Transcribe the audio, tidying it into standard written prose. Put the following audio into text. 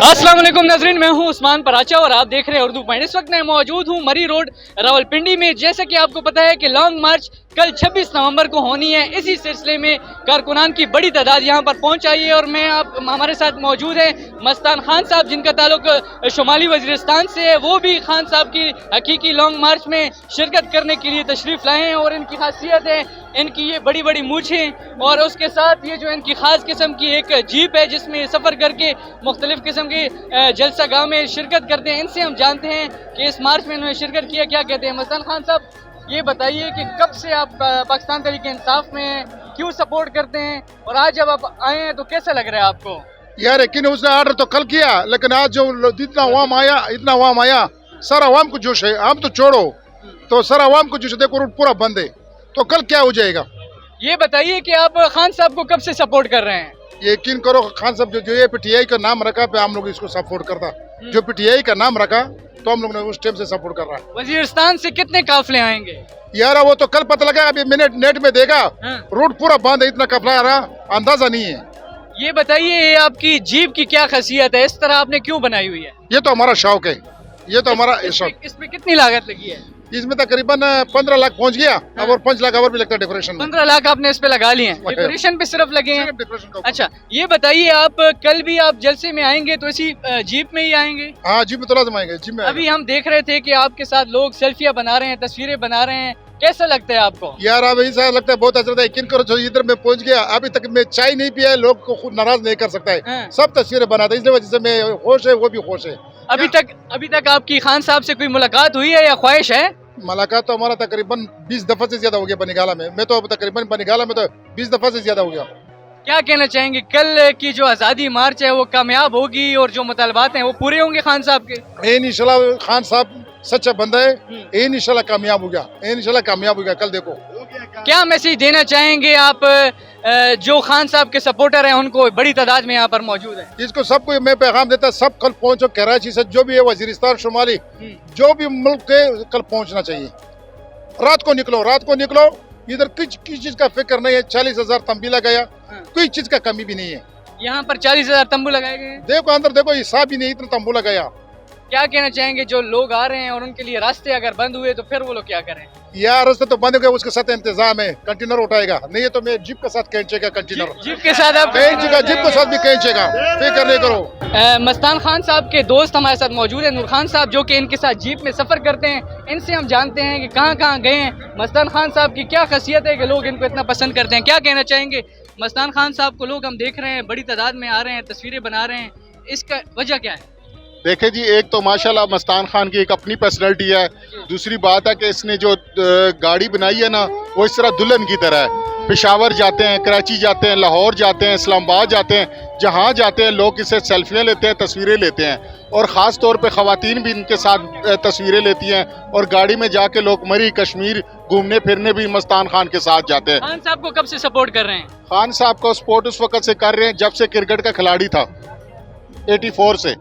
अस्सलाम वालेकुम नाज़रीन, मैं हूं उस्मान पराचा और आप देख रहे हैं उर्दू पॉइंट। इस वक्त मैं मौजूद हूं मरी रोड रावलपिंडी में। जैसे कि आपको पता है कि लॉन्ग मार्च कल 26 नवंबर को होनी है। इसी सिलसिले में कारकुनान की बड़ी तादाद यहां पर पहुंच आई है और हमारे साथ मौजूद है मस्तान खान साहब, जिनका ताल्लुक शुमाली वज़ीरिस्तान से है। वो भी खान साहब की हकीकी लॉन्ग मार्च में शिरकत करने के लिए तशरीफ़ लाए हैं और इनकी खासियत है इनकी ये बड़ी बड़ी मूछें और उसके साथ ये जो इनकी ख़ास किस्म की एक जीप है जिसमें सफ़र करके मुख्तलिफ़ किस्म के जलसा गाह में शिरकत करते हैं। इनसे हम जानते हैं कि इस मार्च में इन्होंने शिरकत किया, क्या कहते हैं। मस्तान खान साहब, ये बताइए कि कब से आप पाकिस्तान तहरीक इंसाफ में हैं, क्यों सपोर्ट करते हैं और आज जब आप आए हैं तो कैसा लग रहा है आपको? यार यकीन उसने ऑर्डर तो कल किया, लेकिन आज जो इतना अवाम आया सारा अवाम को जोश है। हम तो छोड़ो, तो सारा अवाम को जोश, देखो रूट पूरा बंद है, तो कल क्या हो जाएगा। ये बताइए कि आप खान साहब को कब से सपोर्ट कर रहे हैं? यकीन करो खान साहब जो ये पीटीआई का नाम रखा पे हम लोग इसको सपोर्ट करता। जो पीटीआई का नाम रखा तो हम लोग ने उस टाइम से सपोर्ट कर रहा है। वजीरिस्तान से कितने काफिले आएंगे? यार वो तो कल पता लगा, अभी मैंने नेट में देखा रूट पूरा बंद है, इतना काफिला आ रहा अंदाजा नहीं है। ये बताइए आपकी जीप की क्या खासियत है, इस तरह आपने क्यों बनाई हुई है? ये तो हमारा शौक है, ये तो हमारा शौक। इसमें कितनी लागत लगी है? इसमें तकरीबन 15 लाख पहुंच गया। अब और 5 लाख और भी लगता है डेकोरेशन में। 15 लाख आपने इस पे लगा लिए हैं, डेकोरेशन पे सिर्फ लगे हैं। अच्छा, ये बताइए आप कल भी आप जलसे में आएंगे तो इसी जीप में ही आएंगे? हाँ, जीप में तो लाज़िम आएंगे, जीप में। अभी हम देख रहे थे कि आपके साथ लोग सेल्फियां बना रहे हैं, तस्वीरें बना रहे हैं, कैसा लगता है आपको? यार अब ऐसा लगता है बहुत अच्छा लगता है। यकीन करो इधर में पहुंच गया, अभी तक मैं चाय नहीं पिया है, लोग को खुद नाराज नहीं कर सकता है। सब तस्वीरें बनाते हैं, इसलिए वजह से मैं खुश है, वो भी खुश है। अभी तक आपकी खान साहब से कोई मुलाकात हुई है या ख्वाहिश है? मुलाकात तो हमारा तकरीबन 20 दफा से ज्यादा हो गया बनिगाला में। मैं तो तकरीबन बनिगाला में तो 20 दफा से ज्यादा हो गया। क्या कहना चाहेंगे, कल की जो आज़ादी मार्च है वो कामयाब होगी और जो मुतालबात हैं वो पूरे होंगे खान साहब के? इंशाल्लाह खान साहब सच्चा बंदा है, इंशाल्लाह कामयाब हो गया, इंशाल्लाह कामयाब हो गया। कल देखो क्या मैसेज देना चाहेंगे आप जो खान साहब के सपोर्टर हैं उनको, बड़ी तादाद में यहाँ पर मौजूद है। इसको सबको मैं पैगाम देता, सब कल पहुंचो। कराची से जो भी है, वजीरिस्तान, शुमाली, जो भी मुल्क के कल पहुंचना चाहिए। रात को निकलो। इधर किस चीज का फिक्र नहीं है। 40,000 तंबी लगाया, कोई चीज का कमी भी नहीं है। यहाँ पर 40,000 तंबू लगाए गए। देखो अंदर देखो, हिसाब भी नहीं, इतना तंबू लगाया। क्या कहना चाहेंगे जो लोग आ रहे हैं और उनके लिए रास्ते अगर बंद हुए तो फिर वो लोग क्या करें? यार रास्ते तो बंद हो गए, उसके साथ इंतजाम है, कंटेनर उठाएगा। नहीं है तो मैं जीप के साथ खींचेगा, कंटेनर जीप के साथ आप जीप के साथ भी खींचेगा, फिक्र नहीं करो। मस्तान खान साहब के दोस्त हमारे साथ मौजूद है, नूर खान साहब, जो कि इनके साथ जीप में सफर करते हैं। इनसे हम जानते हैं कि कहाँ कहाँ गए हैं, मस्तान खान साहब की क्या खासियत है कि लोग इनको इतना पसंद करते हैं। क्या कहना चाहेंगे? मस्तान खान साहब को लोग हम देख रहे हैं बड़ी तादाद में आ रहे हैं, तस्वीरें बना रहे हैं, इसका वजह क्या है? देखे जी, एक तो माशाल्लाह मस्तान खान की एक अपनी पर्सनैलिटी है। दूसरी बात है कि इसने जो गाड़ी बनाई है ना, वो इस तरह दुल्हन की तरह है। पेशावर जाते हैं, कराची जाते हैं, लाहौर जाते हैं, इस्लामाबाद जाते हैं, जहाँ जाते हैं लोग इससे सेल्फियाँ लेते हैं, तस्वीरें लेते हैं। और ख़ास तौर पे ख़वातीन भी इनके साथ तस्वीरें लेती हैं। और गाड़ी में जाके लोग मरी, कश्मीर घूमने फिरने भी मस्तान खान के साथ जाते हैं। खान साहब को कब से सपोर्ट कर रहे हैं? खान साहब को सपोर्ट उस वक्त से कर रहे हैं जब से क्रिकेट का खिलाड़ी था, 84 से।